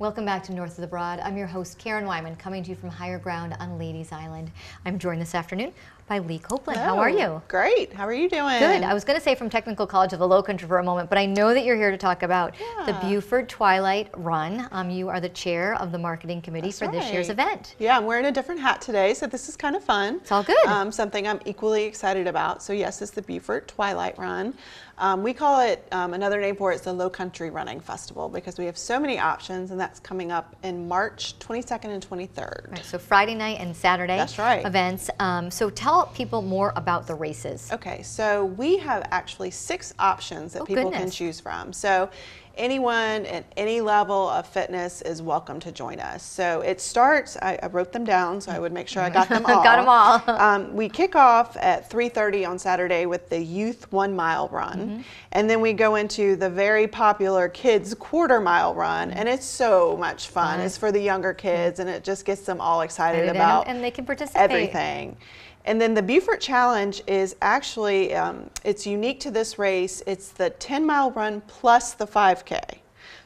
Welcome back to North of the Broad. I'm your host, Karen Wyman, coming to you from higher ground on Ladies Island. I'm joined this afternoon by Leigh Copeland. Hello. How are you? Great. How are you doing? Good. I was going to say from Technical College of the Low Country for a moment, but I know that you're here to talk about the Beaufort Twilight Run. You are the chair of the marketing committee for this year's event. Yeah, I'm wearing a different hat today, so this is kind of fun. It's all good. Something I'm equally excited about. So yes, it's the Beaufort Twilight Run. We call it, another name for it is the Low Country Running Festival, because we have so many options, and that's coming up in March 22nd and 23rd. Right, so Friday night and Saturday events. So tell people more about the races. Okay, so we have actually 6 options that people can choose from. So anyone at any level of fitness is welcome to join us. So it starts, I wrote them down so I would make sure I got them all. Got them all. We kick off at 3:30 on Saturday with the Youth 1 Mile Run. And then we go into the very popular Kids Quarter Mile Run. And it's so much fun. It's for the younger kids, and it just gets them all excited about and they can participate. Everything. And then the Beaufort Challenge is actually, it's unique to this race. It's the 10-mile run plus the 5K.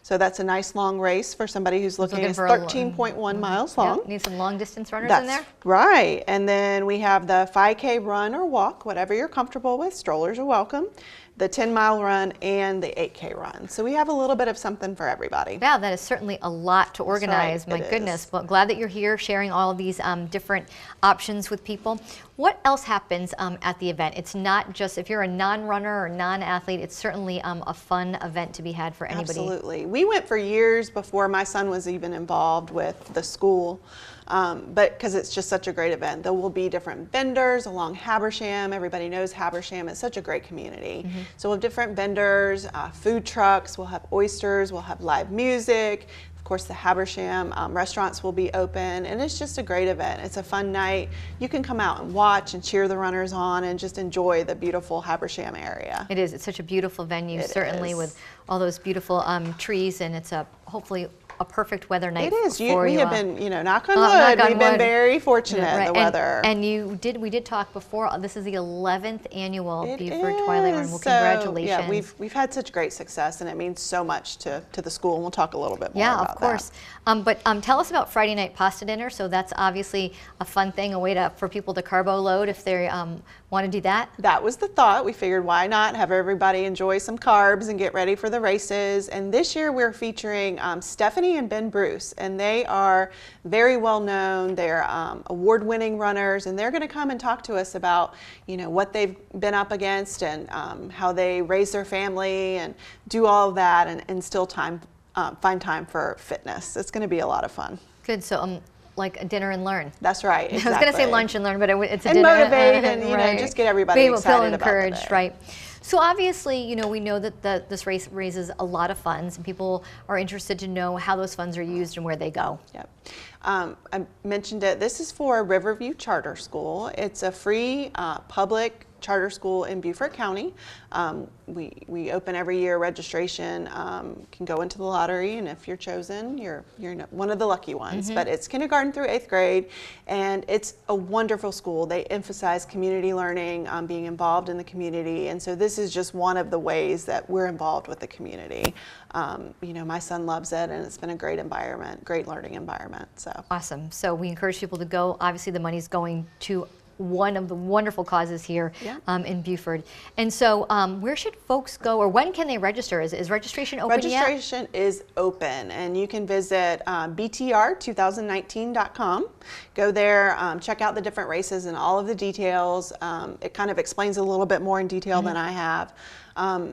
So that's a nice long race for somebody who's looking at 13.1 miles long. Need some long distance runners in there? Right. And then we have the 5K run or walk, whatever you're comfortable with. Strollers are welcome. The 10-mile run and the 8K run. So we have a little bit of something for everybody. Yeah, that is certainly a lot to organize. My goodness. But glad that you're here sharing all of these different options with people. What else happens at the event? It's not just, if you're a non-runner or non-athlete, it's certainly a fun event to be had for anybody. Absolutely. We went for years before my son was even involved with the school. But because it's just such a great event. There will be different vendors along Habersham. Everybody knows Habersham. It's such a great community. So we'll have different vendors, food trucks, we'll have oysters, we'll have live music. Of course, the Habersham restaurants will be open, and it's just a great event. It's a fun night. You can come out and watch and cheer the runners on and just enjoy the beautiful Habersham area. It is. It's such a beautiful venue, certainly, with all those beautiful trees, and it's hopefully a perfect weather night. It is. We have been, knock on wood, we've been very fortunate, the weather. And we did talk before, this is the 11th annual Beaufort Twilight Run. Well, congratulations. Yeah, we've had such great success, and it means so much to the school, and we'll talk a little bit more about that. Yeah, of course. But tell us about Friday night pasta dinner. So that's obviously a fun thing, a way for people to carbo load if they want to do that. That was the thought. We figured, why not have everybody enjoy some carbs and get ready for the races. And this year we're featuring Stephanie and Ben Bruce, and they are very well known. They're award-winning runners, and they're going to come and talk to us about what they've been up against and how they raise their family and do all of that and still find time for fitness. It's going to be a lot of fun. Good. So like a dinner and learn. That's right. Exactly. I was going to say lunch and learn, but it's a and dinner. Motivate and just get everybody excited about encouraged, the day. right? So obviously, we know that this race raises a lot of funds, and people are interested to know how those funds are used and where they go. Yep. I mentioned it. This is for Riverview Charter School. It's a free public charter school in Beaufort County. We open every year. Registration can go into the lottery, and if you're chosen, you're one of the lucky ones. But it's kindergarten through 8th grade, and it's a wonderful school. They emphasize community learning, being involved in the community, and so this is just one of the ways that we're involved with the community. My son loves it, and it's been a great environment, great learning environment. So awesome. So we encourage people to go. Obviously, the money's going to one of the wonderful causes here in Beaufort. And so where should folks go, or when can they register? Is registration open yet? Registration is open, and you can visit btr2019.com. Go there, check out the different races and all of the details. It kind of explains a little bit more in detail than I have.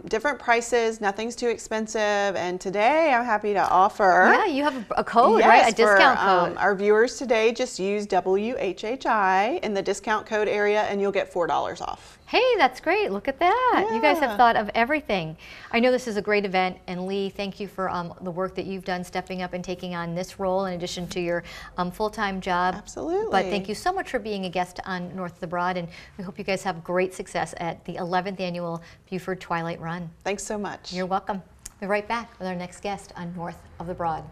Different prices, nothing's too expensive, and today I'm happy to offer. Yeah, you have a code, right? A discount code. Our viewers today, just use WHHI in the discount code area, and you'll get $4 off. Hey, that's great. Look at that. Yeah. You guys have thought of everything. I know this is a great event, and Leigh, thank you for the work that you've done stepping up and taking on this role in addition to your full-time job. Absolutely. But thank you so much for being a guest on North of the Broad, and we hope you guys have great success at the 11th annual Beaufort Twilight Run. Thanks so much. You're welcome. We'll be right back with our next guest on North of the Broad.